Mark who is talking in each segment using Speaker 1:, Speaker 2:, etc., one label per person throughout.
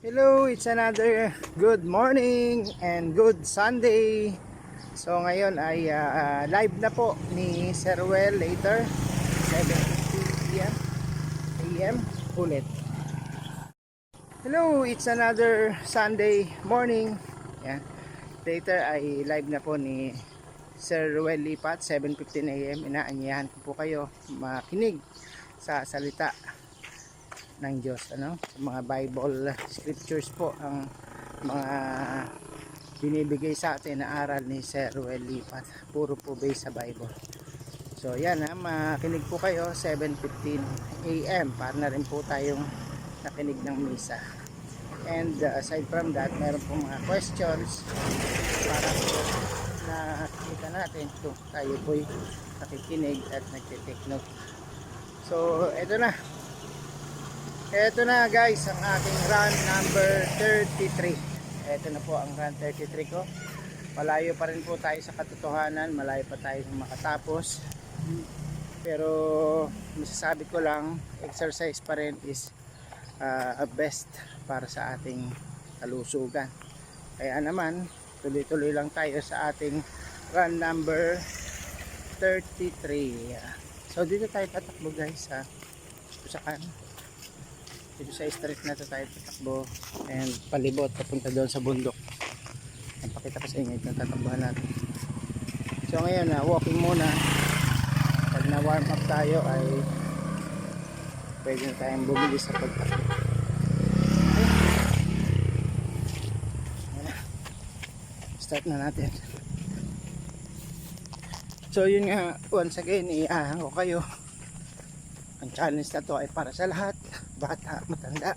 Speaker 1: Hello, it's another good morning and good Sunday. So ngayon ay live na po ni Sir Well later 7:50 p.m. AM ulit. Hello, it's another Sunday morning. Yan. Later ay live na po ni Sir Well Lipat 7:15 AM. Inaanyahan ko po kayo makinig sa salita ng Diyos, ano, mga Bible scriptures po ang mga binibigay sa atin na aral ni Sir Well Lipat, puro po based sa Bible. So yan ha, makinig po kayo 7:15 AM para na rin po tayong nakinig ng misa. And aside from that, meron po mga questions para po nakita natin kung tayo po'y nakikinig at nagtitake note. So eto na guys, ang aking run number 33. Eto na po ang run 33 ko. Malayo pa rin po tayo sa katotohanan, malayo pa tayo makatapos. Pero masasabi ko lang, exercise pa rin is best para sa ating kalusugan. Kaya naman, tuloy-tuloy lang tayo sa ating run number 33. So dito tayo tatakbo guys sa Pusakan. Dito sa street na to tayo tatakbo and palibot papunta doon sa bundok. Napakita ko sa inyo itong tatakbuhan natin. So ngayon walking muna. Pag na warm up tayo ay pwede na tayong bumili sa pagtakbo. Start na natin. So yun nga, once again iaahan ko kayo. Ang challenge na to ay para sa lahat, bata, matanda,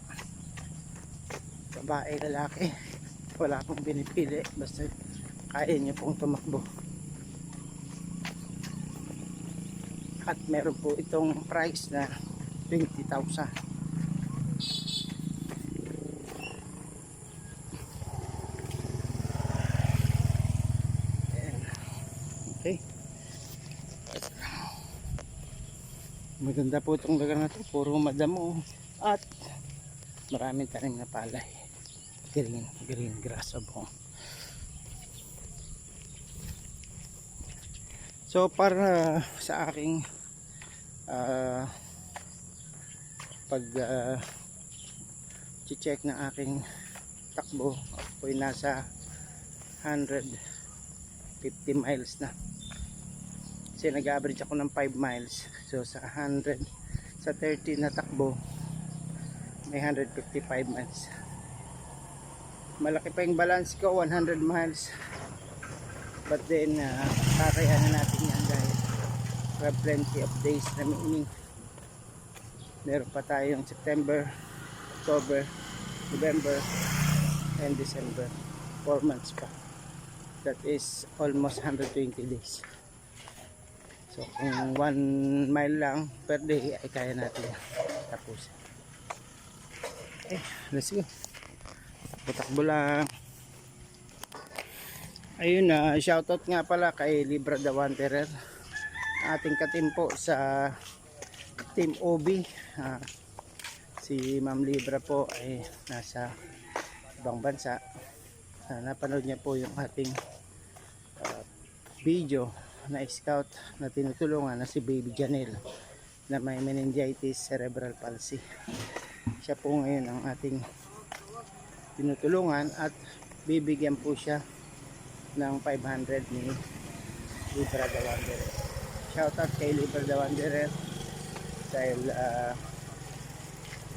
Speaker 1: babae, lalaki, wala pong pinipili, basta kaya nyo pong tumakbo. At meron po itong price na 20,000. Okay, maganda po itong lugar na to, puro madamo at maraming tanim na palay, green grass of home. So para sa aking pag check ng aking takbo, ako'y nasa 150 miles na. Kasi nag-average ako ng 5 miles. So sa 100, sa 30 na takbo, may 155 miles. Malaki pa yung balance ko, 100 miles. But then, kakayanan natin yan dahil we have plenty of days remaining. Meron pa tayong September, October, November, and December. 4 months pa. That is almost 120 days. So kung 1 mile lang per day ay kaya natin tapos. Okay, let's go. Takbo lang. Ayun na, shoutout nga pala kay Libra the Wanderer, ating katimpo sa Team OB. Si Ma'am Libra po ay nasa ibang bansa. Napanood niya po yung ating video na scout na tinutulungan na si Baby Janelle na may meningitis cerebral palsy. Siya po ngayon ang ating tinutulungan at bibigyan po siya ng 500 ni Libra the Wanderer. Shoutout kay Libra the Wanderer dahil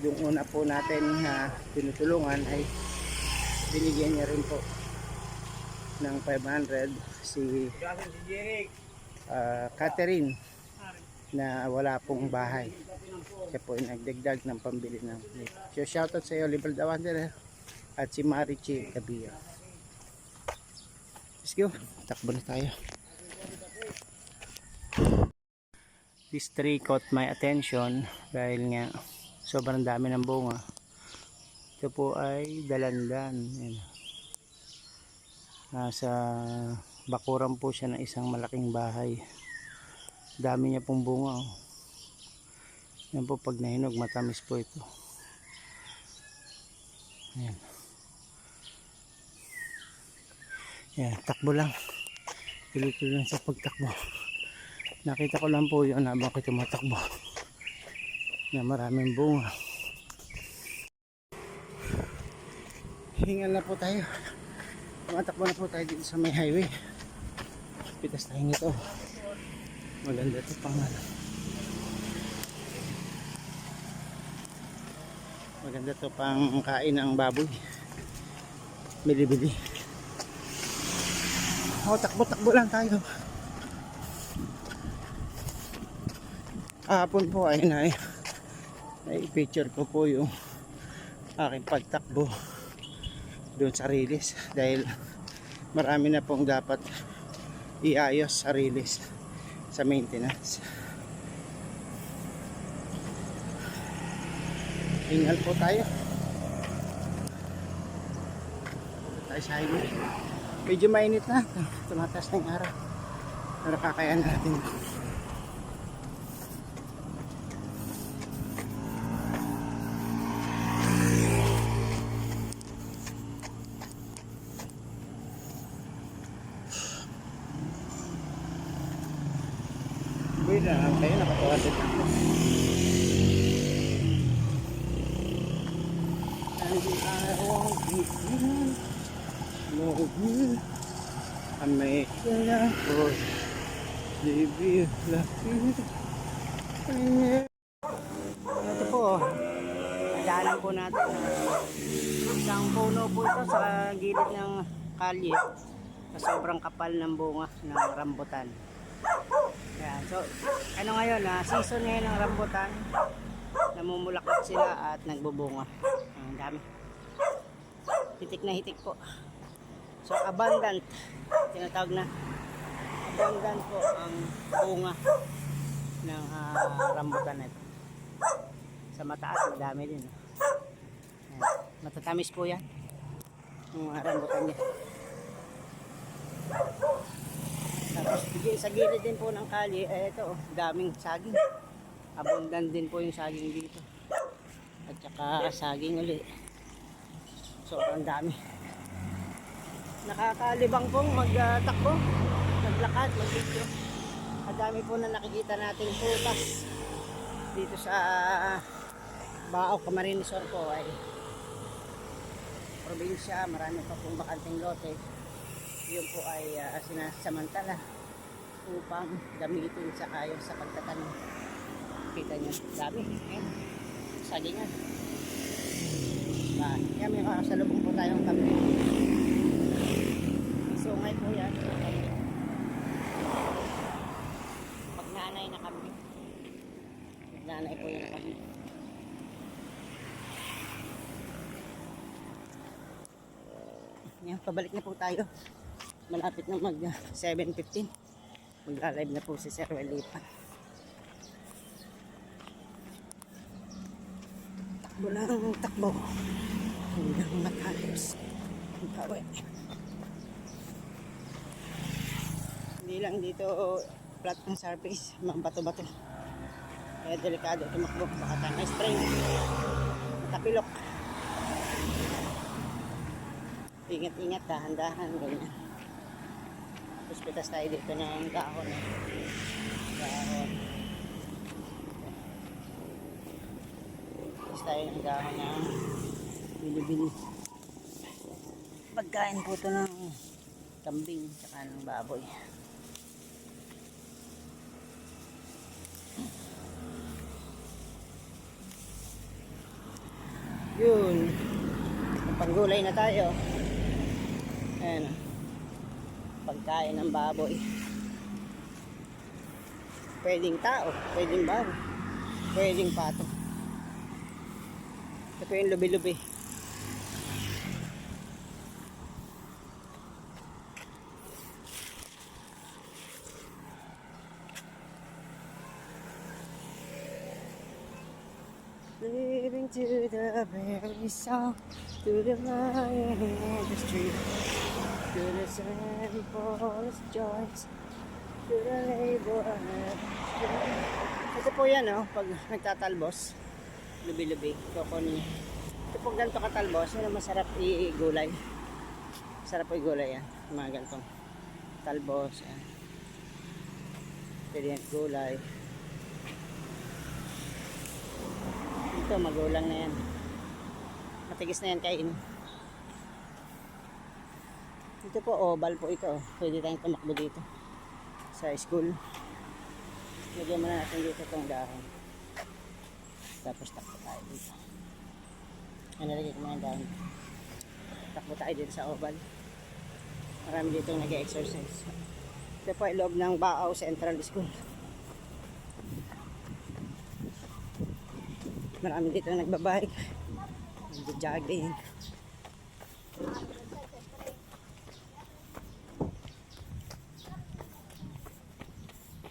Speaker 1: yung una po natin na tinutulungan ay binigyan niya rin po ng 500 si Catherine na wala pong bahay. Siya po ay nagdagdag ng pambili ng meat. So shoutout sa iyo Libra the Wanderer at si Marichi Cabia. Let's go, takbo na tayo. This tree caught my attention dahil nga sobrang dami ng bunga. Ito po ay dalandan. Yan. Nasa bakuran po siya ng isang malaking bahay. Dami niya pong bunga. Yan po, pag nahinog matamis po ito. Ayan. Ayan, takbo lang. Tuloy-tuloy lang sa pagtakbo. Nakita ko lang po yun habang ko tumatakbo na maraming bunga. Hingal na po tayo. Tumatakbo na po tayo dito sa may highway. Pitas tayo nito. Maganda ito pang ano. Maganda ito pang kain ng baboy. Bili-bili. Takbo-takbo lang tayo. Kahapon po ay na-picture ko po yung aking pagtakbo doon sa release dahil marami na pong dapat iayos sa release sa maintenance. Hingal po tayo sa highway. Medyo mainit na, tumataas na yung araw pero kakayanan natin. Wait lang kayo, nakatawasid lang po. And I won't be no good. I make it up for you. Ito po, daanan po natin. Isang puno po ito sa gilid ng kalye na sobrang kapal ng bunga ng rambutan. Ayan, so ano ngayon, season ngayon ng rambutan, namumulaklak sila at nagbubunga. Ang dami, hitik na hitik po. So abundant, tinatawag na abundant po ang bunga ng rambutan na ito. Sa mataas madami din. Ayan, matatamis po yan yung rambutan niya. Tapos sa gilid din po ng kalye, ito daming saging. Abundant din po yung saging dito. At saka saging ulit. So ang dami. Nakakalibang pong magtakbo, maglakad, mag-video. Ang dami po na nakikita natin prutas dito sa Bao, Camarines Sur po ay probinsya. Marami pa pong bakanting lote. Yun po ay sinasamantala upang gamitin sa kayo sa pagtatanim. Kita nyo, dami. Ayan, sagingan. Yan, may makasalubong po tayong kambing. Sungay po yan. Magnanay na kambing. Magnanay po yung kambing. Yan, pabalik na po tayo. Malapit na mag 7:15. Magla-live na po si Sir Welipan. Takbo lang, takbo. Hanggang matapos. Ang bawi. Hindi lang dito flat ng surface, mabato-bato. Kaya delikado tumakbo. Baka tayo may strain. Matapilok. Ingat-ingat, dahan-dahan. Ganyan. Tapos pitas tayo dito ng dahon. Dahon. Pitas tayo ng dahon ng bili-bili. Pagkain po ito ng kambing tsaka ng baboy. Yun. Panggulay na tayo. Ayan. Pagkain ng baboy. Pwedeng tao, pwedeng baboy, pwedeng pato. Ito yung lubi-lubi. Living to the very soul, to the lion in the street, to the simplest joys, to the labor. Ito po yan, oh, pag nagtatalbos, lubi-lubi, kukunin.
Speaker 2: Ito po ganito katalbos, yun ang masarap i-gulay. Masarap po i-gulay yan. Mga ganitong talbos. Yan. Pwede yan gulay. Ito magulang na yan. Matigas na yan kain. Ito po oval po ito. Pwede tayong tumakbo dito sa school. Lagyan muna natin dito itong dahon. Tapos takbo tayo dito. Nalagay ko muna yung dahon. Takbo tayo dito sa oval. Marami dito nag-exercise. Ito po ay loob ng Baaw Central School. Marami dito nagbabike. Nag-jogging.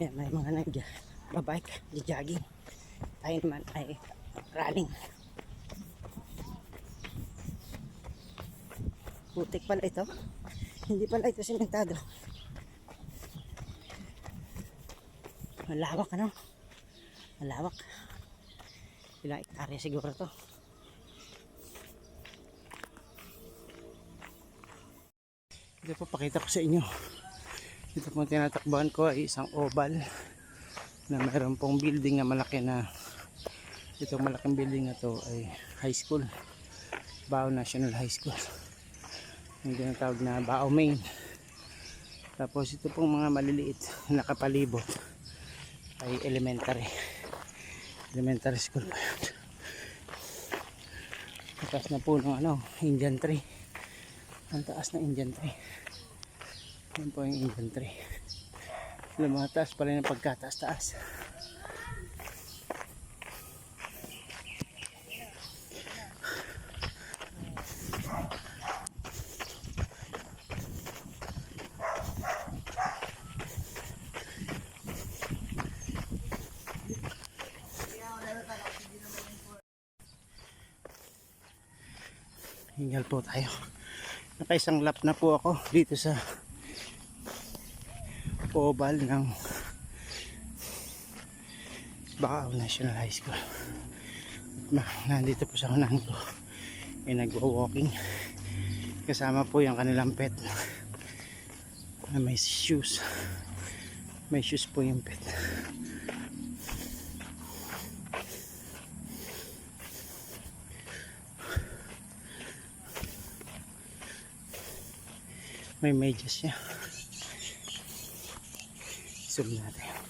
Speaker 2: Yan, may mga nagbabike, nag-jogging. Tayo naman ay running. Putik pala ito. Hindi pala ito simentado. Malawak ano? Malawak. Ilang hektarya siguro to.
Speaker 1: Ito po pakita ko sa inyo. Ito pong tinatakbuhan ko ay isang oval na mayroon pong building na malaki na itong malaking building na to ay high school, Baaw National High School, yung tinatawag na Baaw Main. Tapos ito pong mga maliliit na nakapalibot ay elementary school pa yun. Taas na po ng Indian tree. Ang taas na Indian tree. Yan po yung Indian tree. Lumataas pala ng pagkataas-taas. Hingal po tayo. Nakaisang lap na po ako dito sa oval ng Baaw National High School. Nandito po sa unahan ko ay nagwa-walking. Kasama po yung kanilang pet na may shoes. May shoes po yung pet. May medyas siya. Zoom natin.